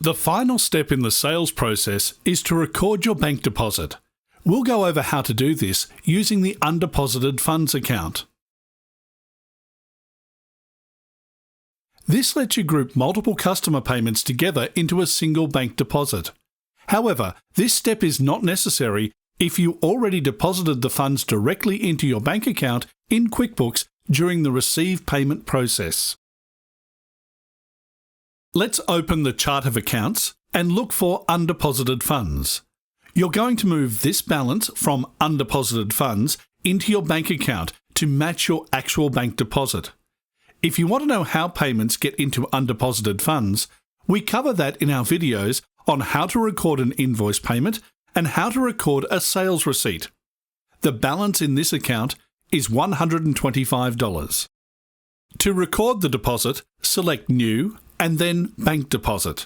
The final step in the sales process is to record your bank deposit. We'll go over how to do this using the undeposited funds account. This lets you group multiple customer payments together into a single bank deposit. However, this step is not necessary if you already deposited the funds directly into your bank account in QuickBooks during the receive payment process. Let's open the chart of accounts and look for undeposited funds. You're going to move this balance from undeposited funds into your bank account to match your actual bank deposit. If you want to know how payments get into undeposited funds, we cover that in our videos on how to record an invoice payment and how to record a sales receipt. The balance in this account is $125. To record the deposit, select New and then Bank Deposit.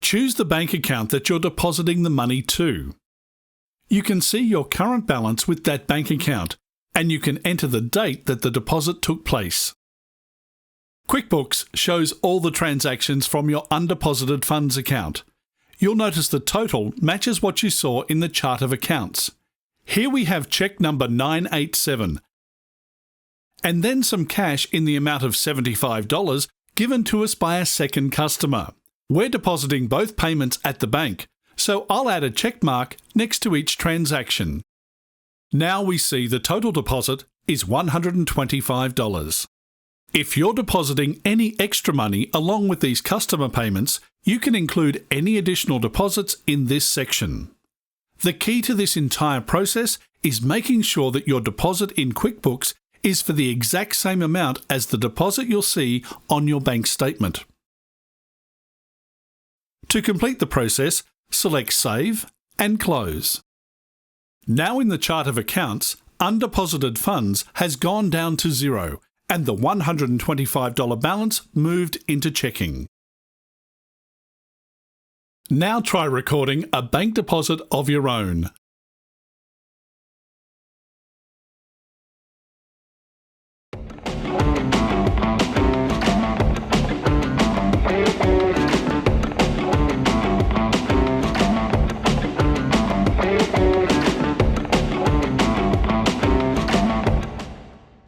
Choose the bank account that you're depositing the money to. You can see your current balance with that bank account, and you can enter the date that the deposit took place. QuickBooks shows all the transactions from your undeposited funds account. You'll notice the total matches what you saw in the chart of accounts. Here we have check number 987, and then some cash in the amount of $75 given to us by a second customer. We're depositing both payments at the bank, so I'll add a check mark next to each transaction. Now we see the total deposit is $125. If you're depositing any extra money along with these customer payments, you can include any additional deposits in this section. The key to this entire process is making sure that your deposit in QuickBooks is for the exact same amount as the deposit you'll see on your bank statement. To complete the process, select Save and Close. Now in the chart of accounts, undeposited funds has gone down to zero and the $125 balance moved into checking. Now try recording a bank deposit of your own.